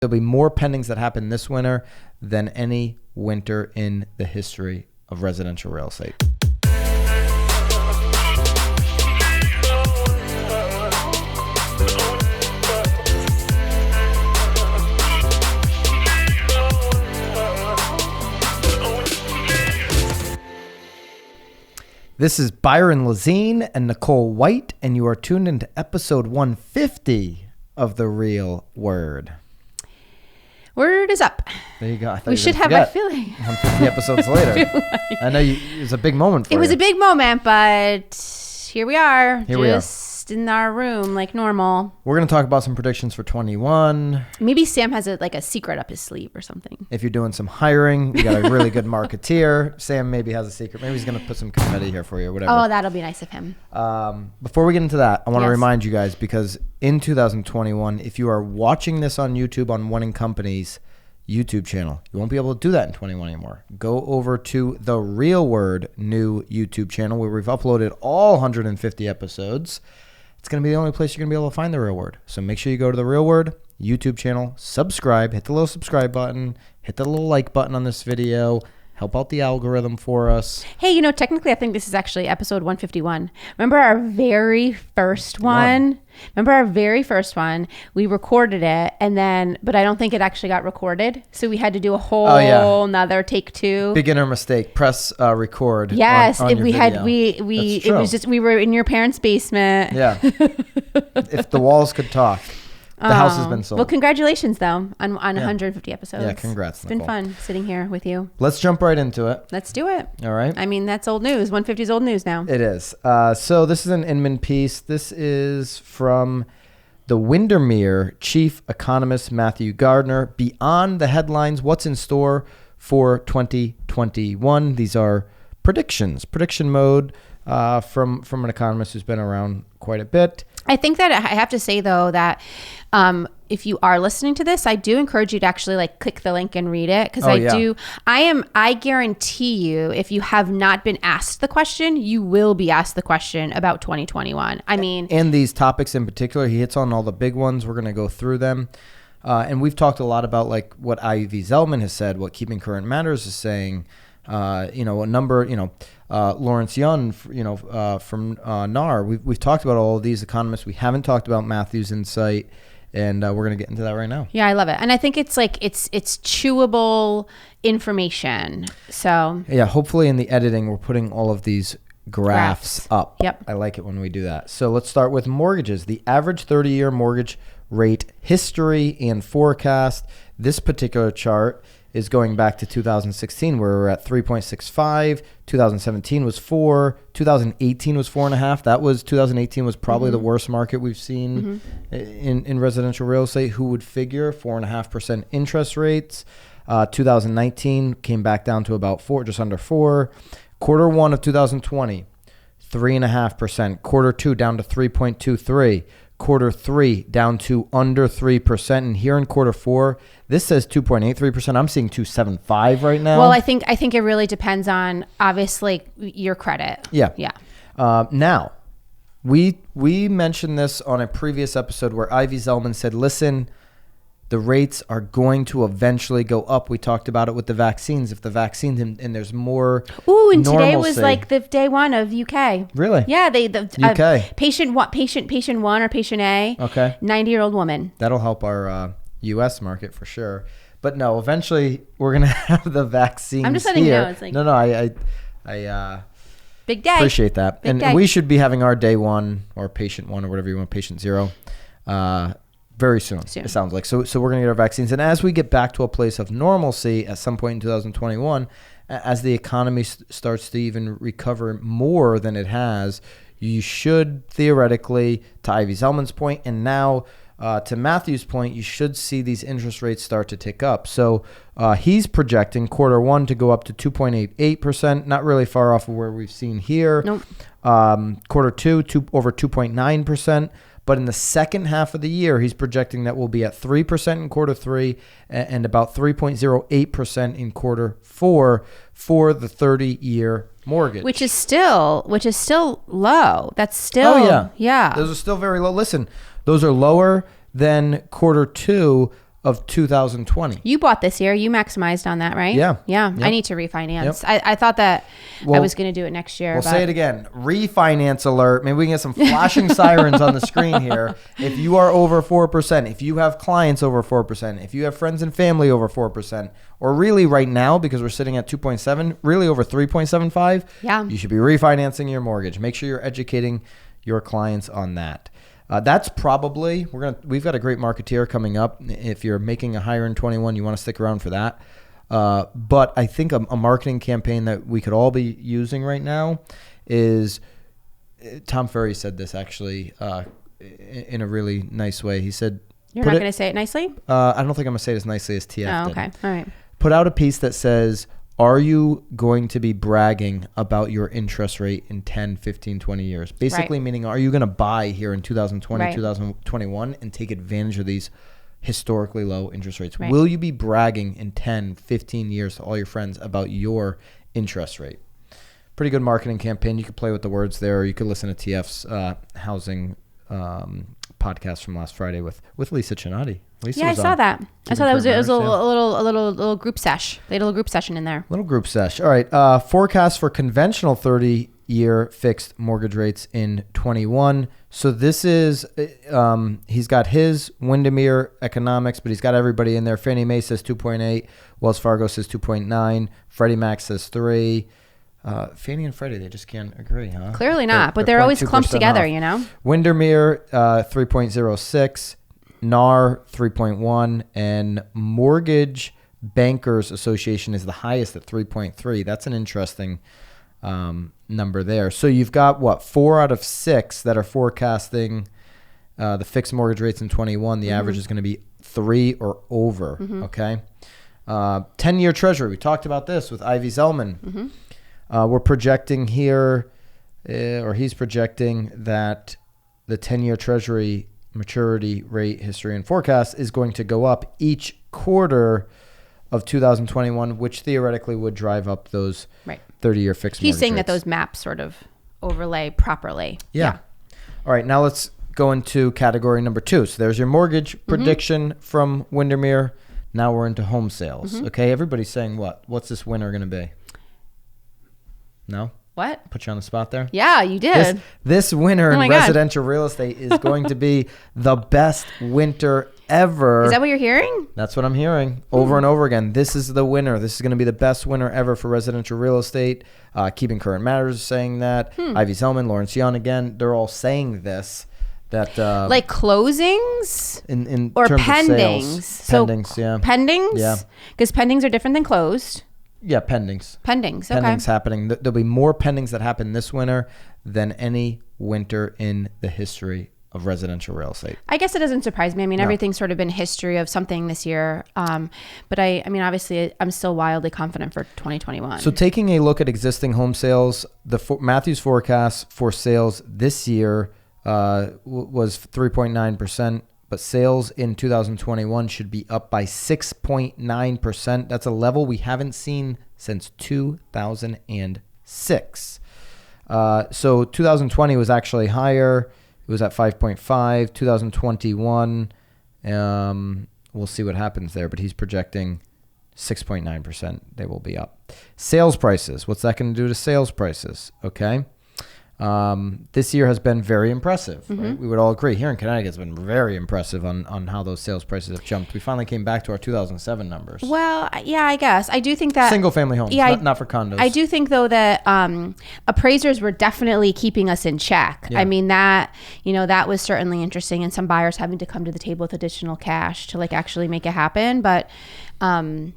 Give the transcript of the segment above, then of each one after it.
There'll be more pendings that happen this winter than any winter in the history of residential real estate. This is Byron and Nicole White, and you are tuned into episode 150 of The Real Word. Word is up. There you go. We should have a feeling. 150 episodes later. I know it was a big moment for you. It was a big moment, but here we are. Just in our room like normal. We're going to talk about some predictions for 21. Maybe Sam has a secret up his sleeve or something. If you're doing some hiring, you got a really good marketeer. Sam maybe has a secret. Maybe he's going to put some confetti here for you or whatever. Oh, that'll be nice of him. Before we get into that, I want to remind you guys, because in 2021, if you are watching this on YouTube on One in Company's YouTube channel, you won't be able to do that in 21 anymore. Go over to the Real Word new YouTube channel where we've uploaded all 150 episodes. It's going to be the only place you're going to be able to find the Real Word. So make sure you go to the Real Word YouTube channel, subscribe, hit the little subscribe button, hit the little like button on this video, help out the algorithm for us. Hey, technically I think this is actually episode 151. Remember our very first one? We recorded it but I don't think it actually got recorded. So we had to do a whole nother take two. Beginner mistake. Press record. Yes. On your video. It was just, we were in your parents' basement. Yeah. If the walls could talk. The house has been sold. Well, congratulations, though, on 150 episodes. Yeah, congrats, It's Nicole. been fun sitting here with you. Let's jump right into it. Let's do it. All right. I mean, that's old news. 150 is old news now. It is. So this is an Inman piece. This is from the Windermere chief economist, Matthew Gardner. Beyond the headlines, what's in store for 2021? These are predictions, prediction mode from an economist who's been around quite a bit. I think that I have to say, though, that if you are listening to this, I do encourage you to actually click the link and read it, because I guarantee you, if you have not been asked the question, you will be asked the question about 2021. I mean, and these topics in particular, he hits on all the big ones. We're going to go through them. And we've talked a lot about what Ivy Zellman has said, what Keeping Current Matters is saying, a number, Lawrence Yun, from NAR. We've talked about all of these economists. We haven't talked about Matthew's insight, and we're going to get into that right now. Yeah, I love it. And I think it's it's chewable information. So yeah, hopefully in the editing, we're putting all of these graphs up. Yep. I like it when we do that. So let's start with mortgages. The average 30-year mortgage rate history and forecast. This particular chart is going back to 2016, where we're at 3.65. 2017 was 4. 2018 was 4.5. 2018 was probably the worst market we've seen in residential real estate. Who would figure 4.5% interest rates? 2019 came back down to about 4, just under 4. Quarter one of 2020, 3.5%. Quarter two down to 3.23. Quarter three down to under 3%. And here in quarter four, this says 2.83%. I'm seeing 2.75 right now. Well, I think it really depends on, obviously, your credit. Yeah. Yeah. Now, we mentioned this on a previous episode where Ivy Zellman said, listen, the rates are going to eventually go up. We talked about it with the vaccines. If the vaccines and there's more Ooh, and normalcy. Today was like the day one of UK. Really? Yeah, UK. Patient one or patient A. Okay. 90-year-old woman. That'll help our US market for sure. But no, eventually we're gonna have the vaccines. I'm just letting you know. It's like I big day. Appreciate that. Big And day. we should be having our day one or patient one or whatever you want, patient zero, very soon. It sounds like. So we're going to get our vaccines. And as we get back to a place of normalcy at some point in 2021, as the economy starts to even recover more than it has, you should theoretically, to Ivy Zellman's point, and now to Matthew's point, you should see these interest rates start to tick up. So he's projecting quarter one to go up to 2.88%, not really far off of where we've seen here. Nope. Quarter two, over 2.9%. But in the second half of the year, he's projecting that we'll be at 3% in quarter three and about 3.08% in quarter four for the 30-year mortgage. Which is still low. That's still, yeah. Those are still very low. Listen, those are lower than quarter two of 2020. You bought this year. You maximized on that, right? Yeah. Yeah. Yep. I need to refinance. I thought that I was going to do it next year. We'll say it again. Refinance alert. Maybe we can get some flashing sirens on the screen here. If you are over 4%, if you have clients over 4%, if you have friends and family over 4%, or really right now, because we're sitting at 2.7, really over 3.75, you should be refinancing your mortgage. Make sure you're educating your clients on that. That's probably, we've got a great Marketeer coming up. If you're making a hire in 21, you want to stick around for that. But I think a marketing campaign that we could all be using right now is, Tom Ferry said this actually in a really nice way. He said, you're not going to say it nicely? I don't think I'm going to say it as nicely as TF did. Okay. All right. Put out a piece that says, are you going to be bragging about your interest rate in 10, 15, 20 years? Basically meaning, are you going to buy here in 2020, 2021 and take advantage of these historically low interest rates? Will you be bragging in 10, 15 years to all your friends about your interest rate? Pretty good marketing campaign. You could play with the words there. Or you could listen to TF's housing podcast from last Friday with Lisa Chinati. Lisa I saw that. I saw that it was a little group sesh. They had a little group session in there. Little group sesh. All right. Forecast for conventional 30-year fixed mortgage rates in 21. So this is, he's got his Windermere economics, but he's got everybody in there. Fannie Mae says 2.8. Wells Fargo says 2.9. Freddie Mac says 3. Fannie and Freddie, they just can't agree, huh? Clearly not, but they're always clumped together, off. you know? Windermere, 3.06. NAR 3.1, and Mortgage Bankers Association is the highest at 3.3. That's an interesting number there. So you've got 4 out of 6 that are forecasting the fixed mortgage rates in 21. The average is going to be 3 or over. Okay. 10-year Treasury. We talked about this with Ivy Zellman. We're projecting here, or he's projecting that the 10-year Treasury maturity rate history and forecast is going to go up each quarter of 2021, which theoretically would drive up those 30-year fixed mortgage He's saying rates. that those maps sort of overlay properly. Yeah. All right, now let's go into category number 2. So there's your mortgage prediction from Windermere. Now we're into home sales. Okay, everybody's saying what? What's this winter going to be? No? What? Put you on the spot there? Yeah, you did. This winter in residential real estate is going to be the best winter ever. Is that what you're hearing? That's what I'm hearing over and over again. This is the winter. This is going to be the best winter ever for residential real estate. Keeping Current Matters is saying that. Ivy Zellman, Lawrence Young, again, they're all saying this. That like closings in or terms pendings. Of sales. Pendings, yeah. Pendings? Yeah. Because pendings are different than closed. Yeah, pendings. Pendings, okay. Pendings happening. There'll be more pendings that happen this winter than any winter in the history of residential real estate. I guess it doesn't surprise me. I mean, everything's sort of been history of something this year. But I mean, obviously, I'm still wildly confident for 2021. So taking a look at existing home sales, Matthew's forecast for sales this year was 3.9%. But sales in 2021 should be up by 6.9%. That's a level we haven't seen since 2006. So 2020 was actually higher. It was at 5.5. 2021, we'll see what happens there. But he's projecting 6.9%. They will be up. Sales prices. What's that going to do to sales prices? Okay. This year has been very impressive. Right? We would all agree. Here in Connecticut, it's been very impressive on how those sales prices have jumped. We finally came back to our 2007 numbers. Well, yeah, I guess. I do think that... Single-family homes, not for condos. I do think, though, that appraisers were definitely keeping us in check. Yeah. I mean, that was certainly interesting, and some buyers having to come to the table with additional cash to, actually make it happen. But, I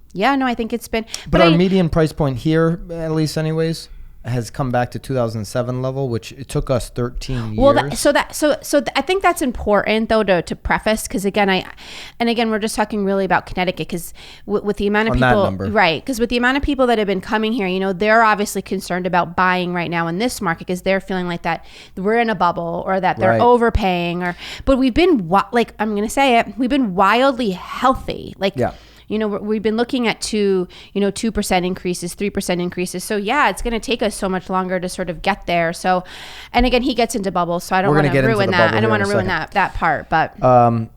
think it's been... But our median price point here, at least anyways... has come back to 2007 level, which it took us 13 years. Well, so I think that's important though to preface, because again we're just talking really about Connecticut, because with the amount of people, right? Because with the amount of people that have been coming here, they're obviously concerned about buying right now in this market because they're feeling like that we're in a bubble or that they're overpaying, but we've been I'm going to say it, we've been wildly healthy, we've been looking at 2% increases, 3% increases. So yeah, it's going to take us so much longer to sort of get there. So, and again, he gets into bubbles, so I don't want to ruin that. I don't want to ruin that part. But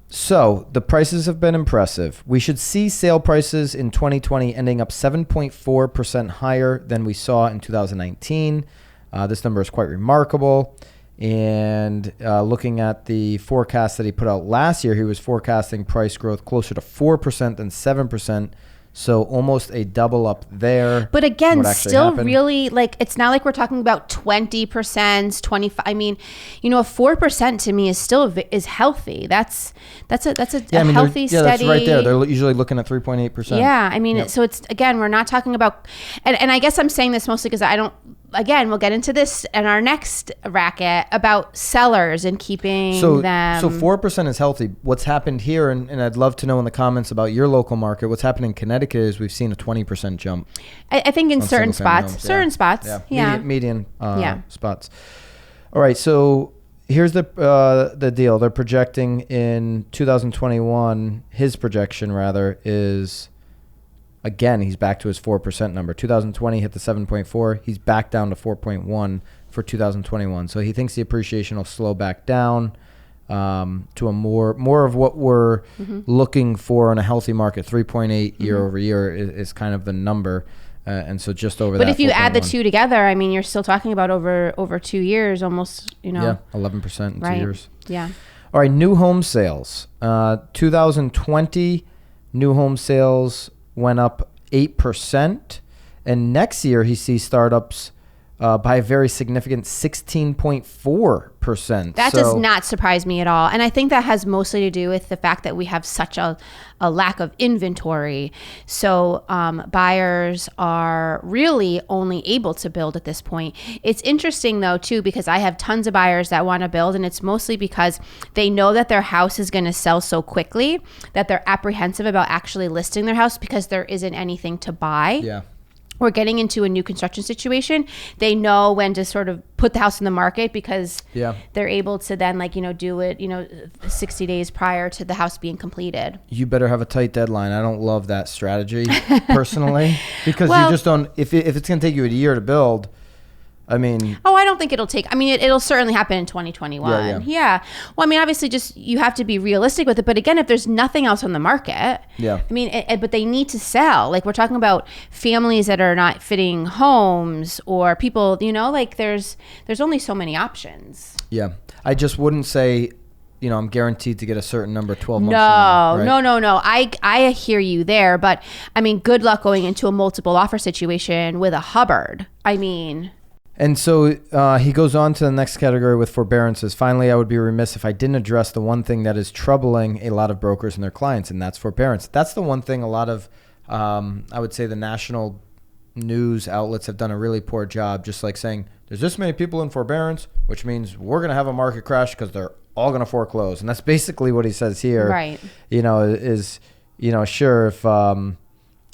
So the prices have been impressive. We should see sale prices in 2020 ending up 7.4% higher than we saw in 2019. This number is quite remarkable. And looking at the forecast that he put out last year, he was forecasting price growth closer to 4% than 7%. So almost a double up there. But again, still really, like, it's not like we're talking about 20%, 25. I mean, you know, a 4% to me is still is healthy. That's a healthy, steady. Yeah, that's right there. They're usually looking at 3.8%. Yeah, I mean, so it's, again, we're not talking about, and I guess I'm saying this mostly because I don't, again, we'll get into this in our next Racket about sellers and keeping them. So 4% is healthy. What's happened here, and I'd love to know in the comments about your local market, what's happened in Connecticut is we've seen a 20% jump. I think in certain spots. Median spots. All right, so here's the deal. They're projecting in 2021, his projection rather is, again, he's back to his 4% number. 2020 hit the 7.4. He's back down to 4.1 for 2021. So he thinks the appreciation will slow back down to a more of what we're looking for in a healthy market. 3.8 year over year is kind of the number. And so just over that. But if you add the two together, I mean, you're still talking about over 2 years, almost, you know. Yeah, 11% in 2 years. Yeah. All right, new home sales. 2020, new home sales went up 8%. And next year, he sees startups by a very significant 16.4%. That does not surprise me at all. And I think that has mostly to do with the fact that we have such a lack of inventory. So buyers are really only able to build at this point. It's interesting, though, too, because I have tons of buyers that want to build, and it's mostly because they know that their house is going to sell so quickly that they're apprehensive about actually listing their house because there isn't anything to buy. Yeah. Or getting into a new construction situation, they know when to sort of put the house in the market because they're able to then, like, you know, do it, you know, 60 days prior to the house being completed. You better have a tight deadline. I don't love that strategy personally because you just don't, if it's going to take you a year to build, I mean... Oh, I don't think it'll take... I mean, it'll certainly happen in 2021. Yeah. Well, I mean, obviously, just you have to be realistic with it. But again, if there's nothing else on the market... Yeah. I mean, but they need to sell. Like, we're talking about families that are not fitting homes or people, you know, like there's only so many options. Yeah. I just wouldn't say... You know, I'm guaranteed to get a certain number 12 months from now, right? No. I hear you there. But, I mean, good luck going into a multiple offer situation with a Hubbard. I mean... And so he goes on to the next category with forbearances. Finally, I would be remiss if I didn't address the one thing that is troubling a lot of brokers and their clients, and that's forbearance. That's the one thing a lot of, I would say, the national news outlets have done a really poor job, just like saying, there's this many people in forbearance, which means we're going to have a market crash because they're all going to foreclose. And that's basically what he says here. Right. You know, is, you know, sure, if...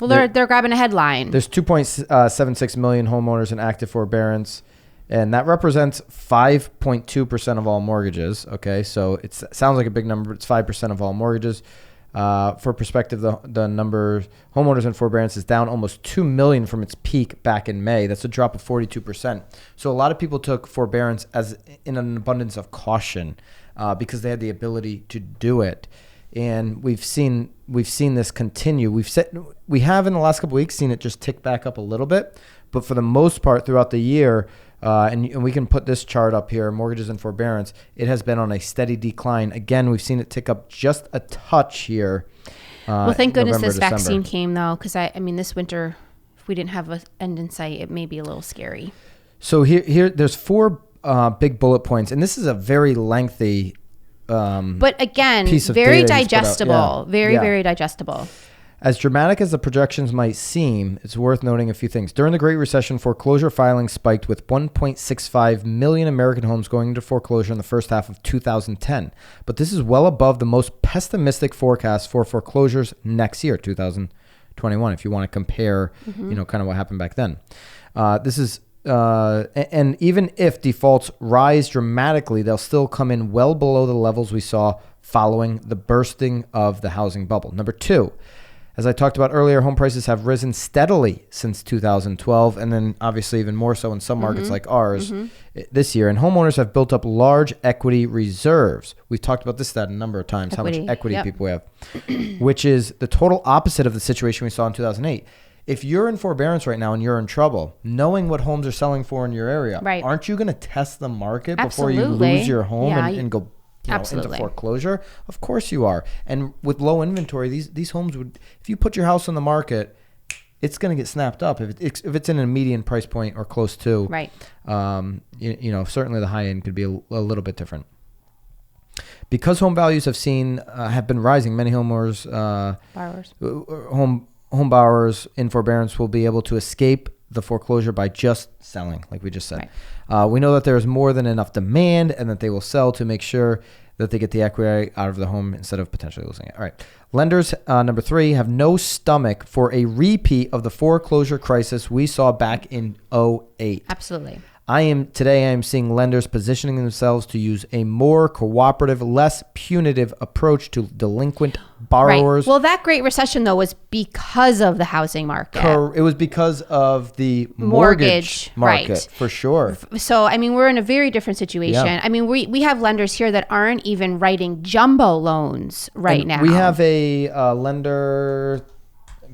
Well, they're grabbing a headline. There's 2.76 million homeowners in active forbearance, and that represents 5.2% of all mortgages. Okay, so it sounds like a big number, but it's 5% of all mortgages. For perspective, the number homeowners in forbearance is down almost 2 million from its peak back in May. That's a drop of 42%. So a lot of people took forbearance as in an abundance of caution because they had the ability to do it. And we've seen this continue. We have in the last couple of weeks seen it just tick back up a little bit, but for the most part throughout the year, and we can put this chart up here, mortgages and forbearance, it has been on a steady decline. Again, we've seen it tick up just a touch here. Well, thank goodness this vaccine came, though, because I mean, this winter, if we didn't have an end in sight, it may be a little scary. So here there's 4 big bullet points, and this is a very lengthy. But again, very digestible, very digestible. As dramatic as the projections might seem, it's worth noting a few things. During the Great Recession, foreclosure filings spiked with 1.65 million American homes going into foreclosure in the first half of 2010. But this is well above the most pessimistic forecast for foreclosures next year, 2021, if you want to compare, you know, kind of what happened back then. This is and even if defaults rise dramatically, they'll still come in well below the levels we saw following the bursting of the housing bubble. Number 2, As I talked about earlier, home prices have risen steadily since 2012, and then obviously even more so in some markets like ours this year. And homeowners have built up large equity reserves. We've talked about this stat a number of times, how much equity people have, which is the total opposite of the situation we saw in 2008. If you're in forbearance right now and you're in trouble, knowing what homes are selling for in your area, aren't you going to test the market before you lose your home and go into foreclosure? Of course you are. And with low inventory, these homes would, if you put your house on the market, it's going to get snapped up if it's in a median price point or close to. Right. Certainly the high end could be a little bit different. Because home values have been rising, many home borrowers in forbearance will be able to escape the foreclosure by just selling, like we just said. Right. We know that there is more than enough demand and that they will sell to make sure that they get the equity out of the home instead of potentially losing it. All right. Lenders, number 3, have no stomach for a repeat of the foreclosure crisis we saw back in 2008. Absolutely. I am seeing lenders positioning themselves to use a more cooperative, less punitive approach to delinquent borrowers. Right. Well, that Great Recession, though, was because of the housing market. It was because of the mortgage market, for sure. So, I mean, we're in a very different situation. Yeah. I mean, we have lenders here that aren't even writing jumbo loans now. We have a lender,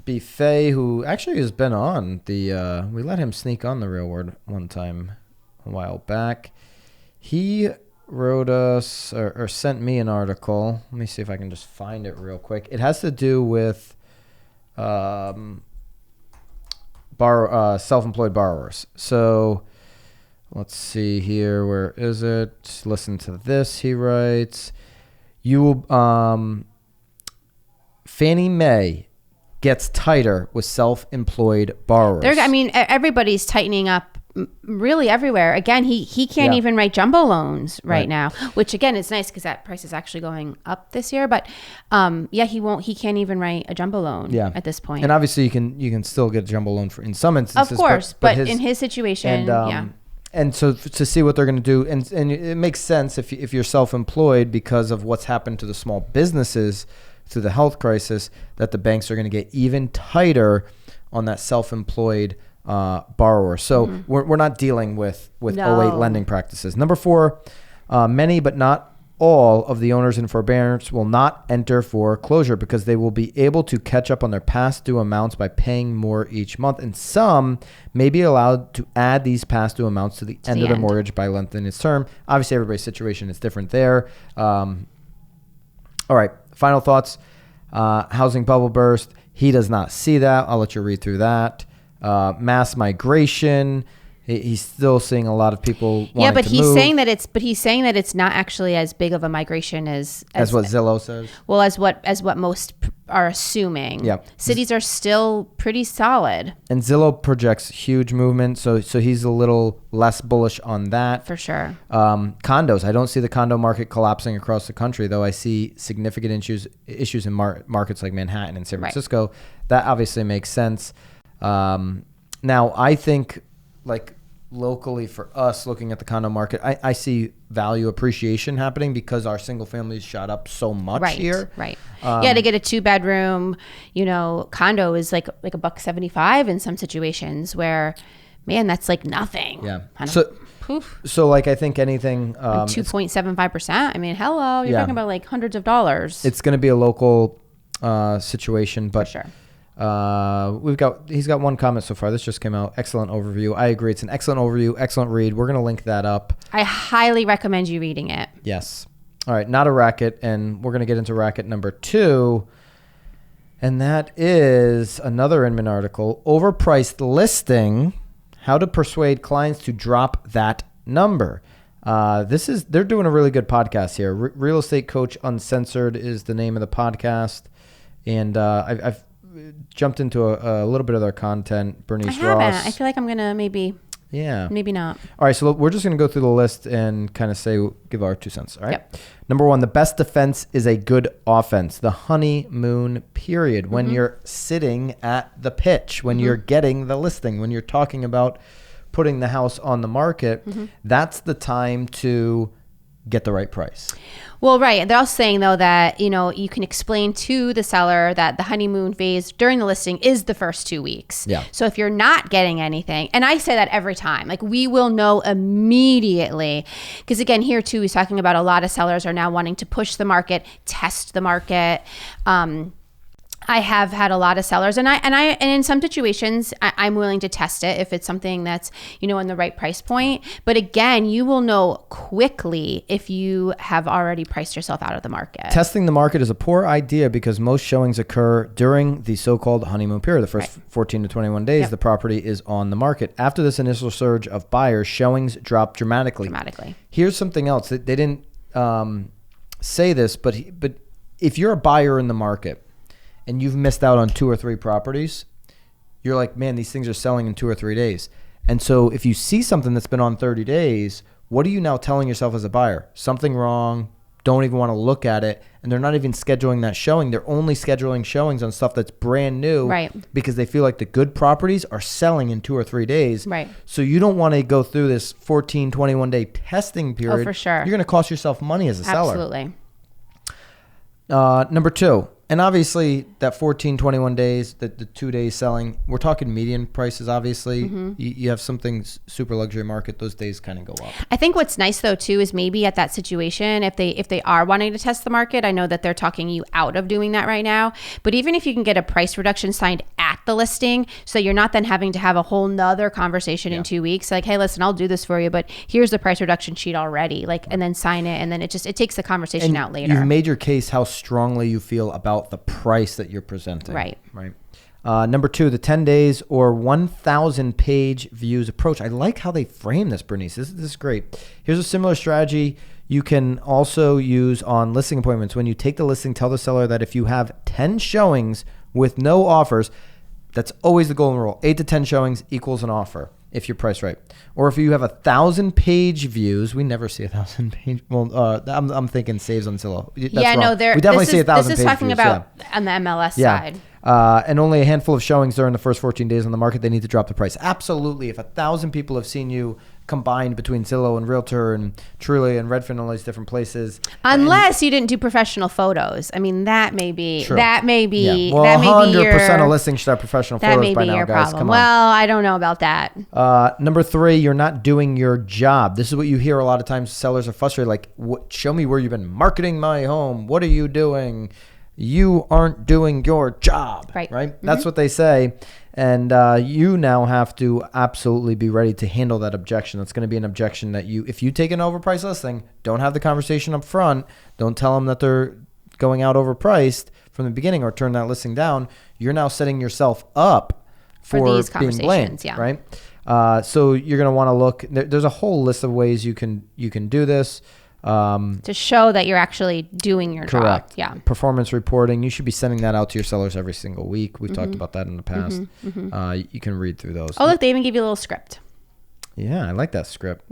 Buffet, who actually has been on the, we let him sneak on the Real Word one time a while back. He wrote us or sent me an article. Let me see if I can just find it real quick. It has to do with self-employed borrowers. So let's see here. Where is it? Listen to this. He writes, Fannie Mae gets tighter with self-employed borrowers. Everybody's tightening up really everywhere. Again, he can't even write jumbo loans right now, which again is nice because that price is actually going up this year. But he can't even write a jumbo loan at this point. And obviously you can still get a jumbo loan in some instances. Of course, but in his situation, And so to see what they're going to do, and it makes sense if you're self-employed because of what's happened to the small businesses through the health crisis, that the banks are going to get even tighter on that self-employed borrower. So we're not dealing with 08 lending practices. Number 4, many but not all of the owners in forbearance will not enter foreclosure because they will be able to catch up on their past due amounts by paying more each month. And some may be allowed to add these past due amounts to the end of their mortgage by lengthening its term. Obviously, everybody's situation is different there. All right, final thoughts. Housing bubble burst. He does not see that. I'll let you read through that. Mass migration. He's still seeing a lot of people wanting to move. Yeah, but he's saying that it's not actually as big of a migration as what Zillow says. Well, as what most are assuming. Yeah, cities are still pretty solid. And Zillow projects huge movement, so he's a little less bullish on that. For sure. Condos. I don't see the condo market collapsing across the country, though. I see significant issues in markets like Manhattan and San Francisco. Right. That obviously makes sense. Now, I think locally for us, looking at the condo market, I see value appreciation happening because our single families shot up so much here. Right. To get a 2-bedroom, condo is like $175 in some situations where, man, that's like nothing. Yeah. So I think anything 2.75%. I mean, hello, you're talking about hundreds of dollars. It's going to be a local situation, but for sure. He's got one comment so far. This just came out. Excellent overview. I agree. It's an excellent overview. Excellent read. We're going to link that up. I highly recommend you reading it. Yes. All right. Not a Racket. And we're going to get into Racket number 2. And that is another Inman article. Overpriced listing. How to persuade clients to drop that number. They're doing a really good podcast here. Real Estate Coach Uncensored is the name of the podcast. And, I've jumped into a little bit of their content. Bernice Ross. I feel like I'm going to maybe not. All right. So we're just going to go through the list and kind of give our 2 cents. All right. Yep. Number 1, the best defense is a good offense. The honeymoon period. Mm-hmm. When you're sitting at the pitch, when you're getting the listing, when you're talking about putting the house on the market, that's the time to get the right price. Well, right. They're also saying, though, that, you can explain to the seller that the honeymoon phase during the listing is the first 2 weeks. Yeah. So if you're not getting anything, and I say that every time, like we will know immediately. Because again, here too, he's talking about a lot of sellers are now wanting to push the market, test the market. I have had a lot of sellers, and in some situations, I'm willing to test it if it's something that's, in the right price point. But again, you will know quickly if you have already priced yourself out of the market. Testing the market is a poor idea because most showings occur during the so-called honeymoon period. The first 14 to 21 days, the property is on the market. After this initial surge of buyers, showings drop dramatically. Here's something else. They didn't say this, but if you're a buyer in the market, and you've missed out on 2 or 3 properties, you're like, man, these things are selling in 2 or 3 days. And so if you see something that's been on 30 days, what are you now telling yourself as a buyer? Something wrong, don't even want to look at it. And they're not even scheduling that showing. They're only scheduling showings on stuff that's brand new, right? Because they feel like the good properties are selling in 2 or 3 days. Right. So you don't want to go through this 14, 21 day testing period. Oh, for sure. You're going to cost yourself money as a seller. Absolutely. Number 2. And obviously that 14, 21 days, the 2 days selling, we're talking median prices, obviously. Mm-hmm. You have something super luxury market, those days kind of go up. I think what's nice though too is maybe at that situation, if they are wanting to test the market, I know that they're talking you out of doing that right now, but even if you can get a price reduction signed at the listing, so you're not then having to have a whole nother conversation in 2 weeks, like, hey, listen, I'll do this for you, but here's the price reduction sheet already, like, and then sign it, and then it takes the conversation out later. You've made your case how strongly you feel about the price that you're presenting. Right. Number 2, the 10 days or 1,000 page views approach. I like how they frame this, Bernice. This is great. Here's a similar strategy you can also use on listing appointments. When you take the listing, tell the seller that if you have 10 showings with no offers, that's always the golden rule. 8 to 10 showings equals an offer if you're priced right. Or if you have 1,000 page views, we never see 1,000 page. Well, I'm thinking saves on Zillow. That's wrong. We definitely see 1,000 page views. This is talking about on the MLS side. And only a handful of showings during the first 14 days on the market, they need to drop the price. Absolutely. If 1,000 people have seen you combined between Zillow and Realtor and Truly and Redfin and all these different places. Unless you didn't do professional photos. I mean, that may be, true. That may be, well, that 100% of listings should have professional that photos may by be now, your guys. problem. Come on. Well, I don't know about that. Number 3, you're not doing your job. This is what you hear a lot of times. Sellers are frustrated. Like, show me where you've been marketing my home. What are you doing? You aren't doing your job. Right. Mm-hmm. That's what they say. And you now have to absolutely be ready to handle that objection. That's going to be an objection that if you take an overpriced listing, don't have the conversation up front. Don't tell them that they're going out overpriced from the beginning or turn that listing down. You're now setting yourself up for these being blamed, right? So you're going to want to look. There's a whole list of ways you can do this. To show that you're actually doing your correct. job. Yeah. Performance reporting. You should be sending that out to your sellers every single week. We've talked about that in the past. You can read through those. Oh, look, they even give you a little script. Yeah, I like that script.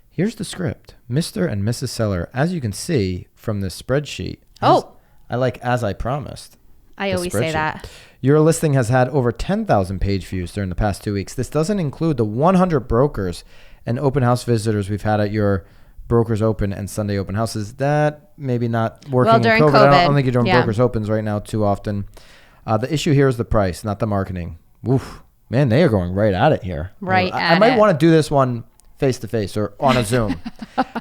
Here's the script. Mr. and Mrs. Seller, as you can see from this spreadsheet. I like as I promised. I always say that. Your listing has had over 10,000 page views during the past 2 weeks. This doesn't include the 100 brokers and open house visitors we've had at your brokers open and Sunday open houses. That maybe not working in COVID. I don't think you're doing brokers opens right now too often. The issue here is the price, not the marketing. Oof, man, they are going right at it here. I might want to do this one face to face or on a Zoom.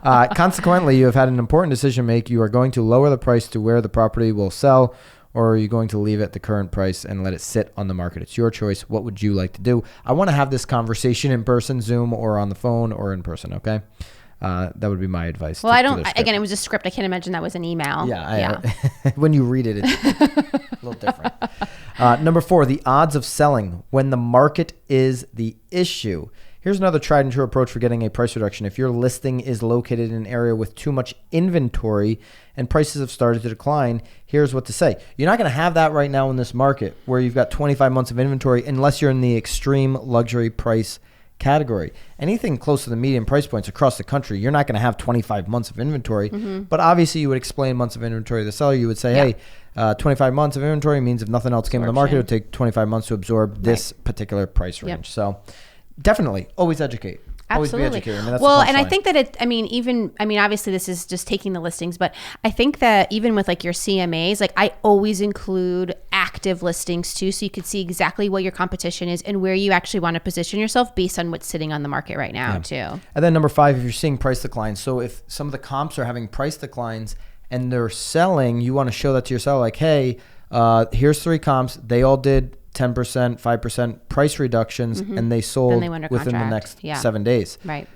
Consequently, you have had an important decision to make. You are going to lower the price to where the property will sell, or are you going to leave it at the current price and let it sit on the market? It's your choice. What would you like to do? I want to have this conversation in person, Zoom, or on the phone, or in person. Okay. That would be my advice. Well, again, it was a script. I can't imagine that was an email. Yeah. When you read it, it's a little different. Number 4, the odds of selling when the market is the issue. Here's another tried and true approach for getting a price reduction. If your listing is located in an area with too much inventory and prices have started to decline, here's what to say. You're not going to have that right now in this market where you've got 25 months of inventory unless you're in the extreme luxury price category. Anything close to the median price points across the country, you're not going to have 25 months of inventory. But obviously, you would explain months of inventory to the seller. You would say, hey, 25 months of inventory means if nothing else came to the market, it would take 25 months to absorb this particular price range. So definitely always educate. Absolutely. Always be educated. I mean, that's well, the and I punchline. think that obviously this is just taking the listings, but I think that even with like your CMAs, like I always include active listings too. So you could see exactly what your competition is and where you actually want to position yourself based on what's sitting on the market right now too. And then number 5, if you're seeing price declines. So if some of the comps are having price declines and they're selling, you want to show that to your seller like, hey, here's 3 comps. They all did 10%, 5% price reductions, and they sold within the next 7 days. Right.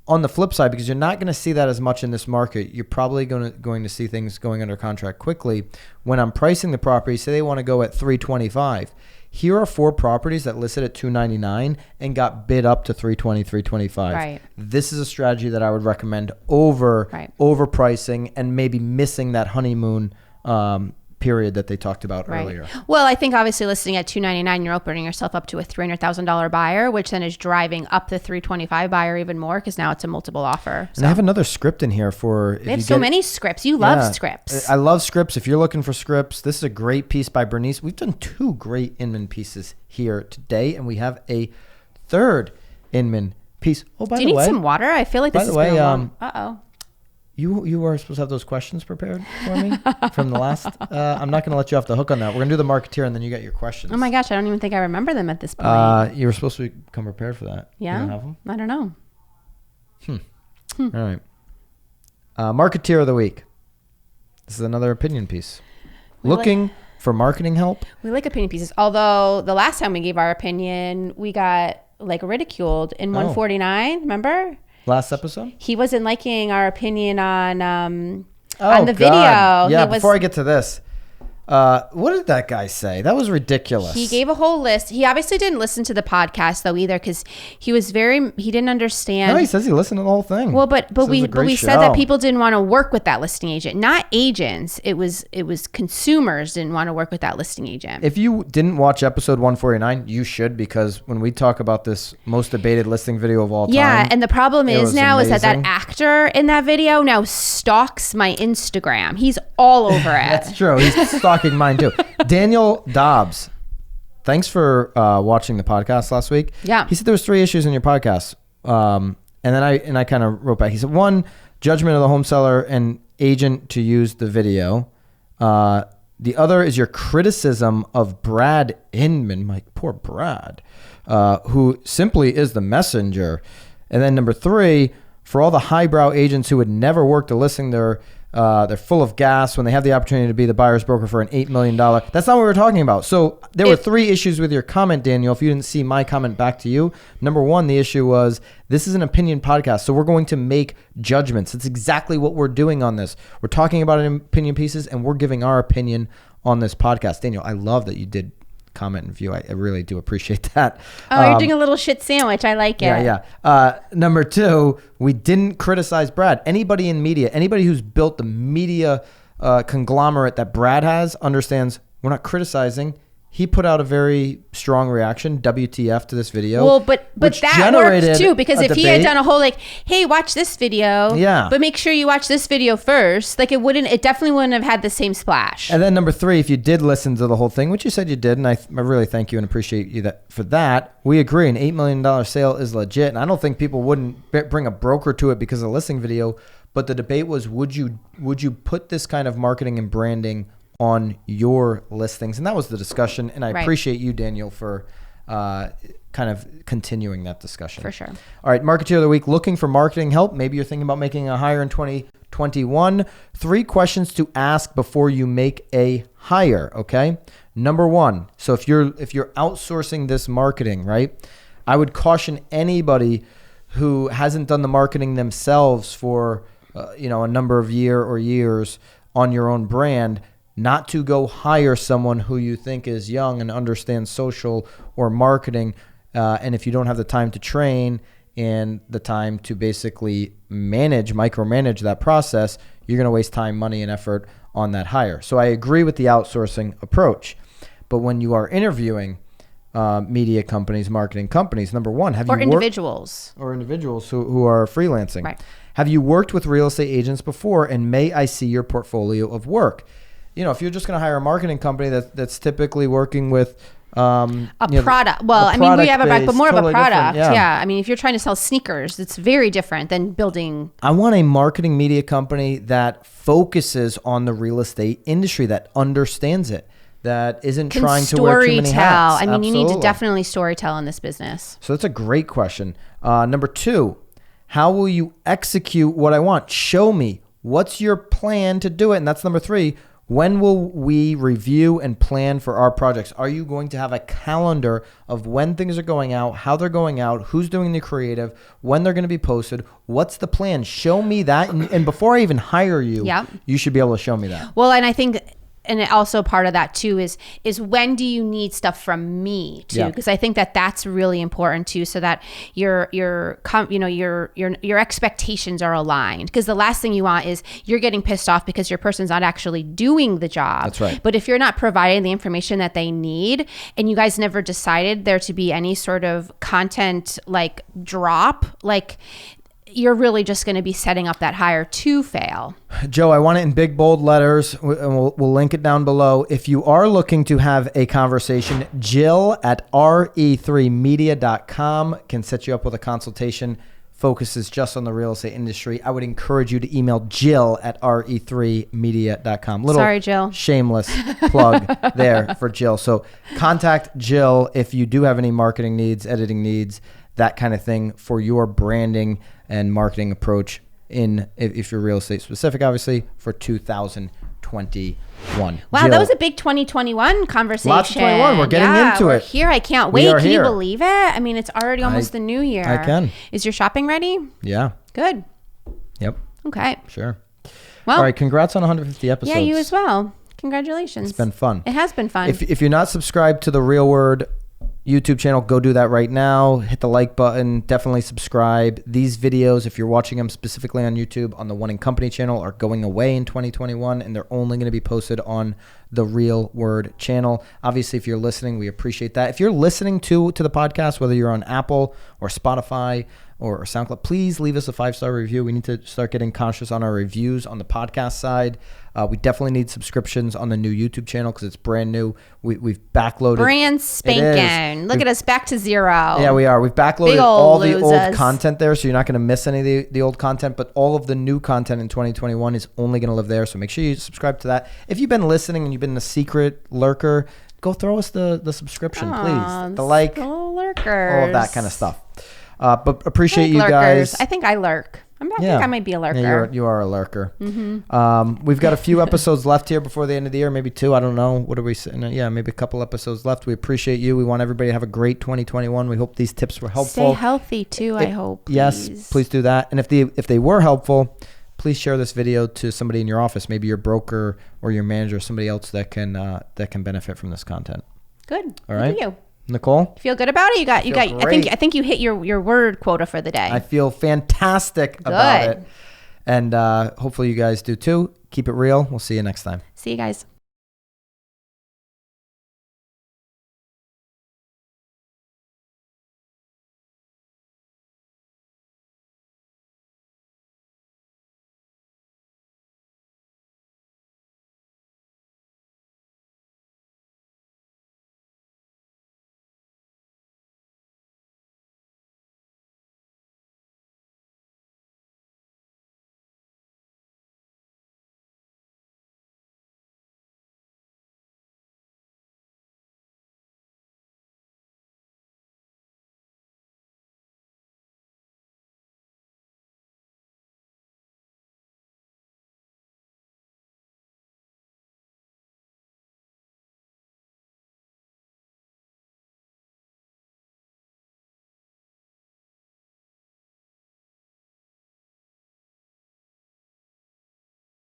On the flip side, because you're not going to see that as much in this market, you're probably going to see things going under contract quickly. When I'm pricing the property, say they want to go at $325. Here are 4 properties that listed at $299 and got bid up to $320, $325. Right. This is a strategy that I would recommend over overpricing and maybe missing that honeymoon period that they talked about earlier. Well, I think obviously listing at $299, you're opening yourself up to a $300,000 buyer, which then is driving up the $325 buyer even more because now it's a multiple offer. So. And I have another script in here for... They have so many scripts. You love scripts. I love scripts. If you're looking for scripts, this is a great piece by Bernice. We've done 2 great Inman pieces here today, and we have a 3rd Inman piece. Oh, by the way... Do you need some water? I feel like this is been long. Uh-oh. You were supposed to have those questions prepared for me from the last. I'm not going to let you off the hook on that. We're going to do the Marketeer, and then you get your questions. Oh my gosh, I don't even think I remember them at this point. You were supposed to come prepared for that. Yeah, you don't have them? I don't know. All right. Marketeer of the week. This is another opinion piece. Looking for marketing help. We like opinion pieces. Although the last time we gave our opinion, we got like ridiculed in 149. Remember? Last episode? He wasn't liking our opinion on the video. Yeah, before I get to this, what did that guy say? That was ridiculous. He gave a whole list. He obviously didn't listen to the podcast though either because he didn't understand. No, he says he listened to the whole thing. Well, but we said that people didn't want to work with that listing agent, not agents. It was consumers didn't want to work with that listing agent. If you didn't watch episode 149, you should, because when we talk about this most debated listing video of all time. Yeah, and the problem is now amazing. is that actor in that video now stalks my Instagram. He's all over it. That's true. He's stalking mine too. Daniel Dobbs, thanks for watching the podcast last week. Yeah. He said there was 3 issues in your podcast. And then I kind of wrote back. He said, 1, judgment of the home seller and agent to use the video. The other is your criticism of Brad Inman, my poor Brad, who simply is the messenger. And then number 3, for all the highbrow agents who would never work the listing, they're full of gas when they have the opportunity to be the buyer's broker for an $8 million. That's not what we were talking about. So there were 3 issues with your comment, Daniel. If you didn't see my comment back to you, number 1, the issue was this is an opinion podcast. So we're going to make judgments. It's exactly what we're doing on this. We're talking about opinion pieces and we're giving our opinion on this podcast. Daniel, I love that you did comment and view. I really do appreciate that. Oh, you're doing a little shit sandwich. I like it. Yeah. Number 2, we didn't criticize Brad. Anybody in media, anybody who's built the media conglomerate that Brad has understands we're not criticizing. He put out a very strong reaction, WTF, to this video. Well, but that worked too, because if he had done a whole like, hey, watch this video, but make sure you watch this video first, like it definitely wouldn't have had the same splash. And then number 3, if you did listen to the whole thing, which you said you did, and I really thank you and appreciate you for that, we agree an $8 million sale is legit. And I don't think people wouldn't bring a broker to it because of the listing video, but the debate was, would you put this kind of marketing and branding on your listings? And that was the discussion. And I appreciate you, Daniel, for kind of continuing that discussion. For sure. All right, Marketeer of the Week, looking for marketing help. Maybe you're thinking about making a hire in 2021. 3 questions to ask before you make a hire, okay? Number 1, so if you're outsourcing this marketing, right, I would caution anybody who hasn't done the marketing themselves for a number of years on your own brand, not to go hire someone who you think is young and understands social or marketing. And if you don't have the time to train and the time to basically micromanage that process, you're going to waste time, money, and effort on that hire. So I agree with the outsourcing approach. But when you are interviewing media companies, marketing companies, number 1, individuals who are freelancing. Right. Have you worked with real estate agents before? And may I see your portfolio of work? If you're just going to hire a marketing company that's typically working with Product. Well, I mean, we have but more totally of a product. Yeah. I mean, if you're trying to sell sneakers, it's very different than building. I want a marketing media company that focuses on the real estate industry, that understands it, that isn't trying to wear too many hats. I mean, you need to definitely storytell in this business. So that's a great question. Number 2, how will you execute what I want? Show me. What's your plan to do it? And that's number 3. When will we review and plan for our projects? Are you going to have a calendar of when things are going out, how they're going out, who's doing the creative, when they're going to be posted? What's the plan? Show me that. And before I even hire you, you should be able to show me that. Well, and I think... And also part of that too is when do you need stuff from me too? Because I think that's really important too, so that your expectations are aligned. Because the last thing you want is you're getting pissed off because your person's not actually doing the job. That's right. But if you're not providing the information that they need, and you guys never decided there to be any sort of content like drop, like, you're really just going to be setting up that hire to fail. Joe, I want it in big, bold letters, and we'll link it down below. If you are looking to have a conversation, Jill at re3media.com can set you up with a consultation. Focuses just on the real estate industry. I would encourage you to email Jill at re3media.com. Sorry, Jill. Shameless plug there for Jill. So contact Jill if you do have any marketing needs, editing needs, that kind of thing for your branding and marketing approach if you're real estate specific, obviously, for 2021. Wow, Jill, that was a big 2021 conversation. Lots of 21. We're getting into we're it. Here, I can't wait. Can you believe it? I mean, it's already almost the new year. I can. Is your shopping ready? Yeah. Good. Yep. Okay. Sure. Well, all right. Congrats on 150 episodes. Yeah, you as well. Congratulations. It's been fun. It has been fun. If you're not subscribed to the Real Word YouTube channel, go do that right now. Hit the like button. Definitely subscribe. These videos, if you're watching them specifically on YouTube on the One and Company channel, are going away in 2021, and they're only going to be posted on the Real Word channel. Obviously, if you're listening, we appreciate that. If you're listening to the podcast, whether you're on Apple or Spotify or SoundCloud, please leave us a 5-star review. We need to start getting conscious on our reviews on the podcast side. We definitely need subscriptions on the new YouTube channel because it's brand new. We've backloaded. Brand spanking. Look at us, back to zero. Yeah, we are. We've backloaded all the old content there, so you're not going to miss any of the old content, but all of the new content in 2021 is only going to live there, so make sure you subscribe to that. If you've been listening and you've been a secret lurker, go throw us the subscription, please. The like, lurkers. all of that kind of stuff. But appreciate you lurkers. guys. I think I lurk. I think I might be a lurker. Yeah, you are a lurker. Mm-hmm. We've got a few episodes left here before the end of the year, maybe 2. I don't know. What are we sitting at? Yeah, maybe a couple episodes left. We appreciate you. We want everybody to have a great 2021. We hope these tips were helpful. Stay healthy too, I hope. Please. Yes, please do that. And if they were helpful, please share this video to somebody in your office, maybe your broker or your manager, somebody else that can benefit from this content. Good. All right. Thank you. Nicole? Feel good about it? You got I think you hit your word quota for the day. I feel fantastic about it. And hopefully you guys do too. Keep it real. We'll see you next time. See you guys.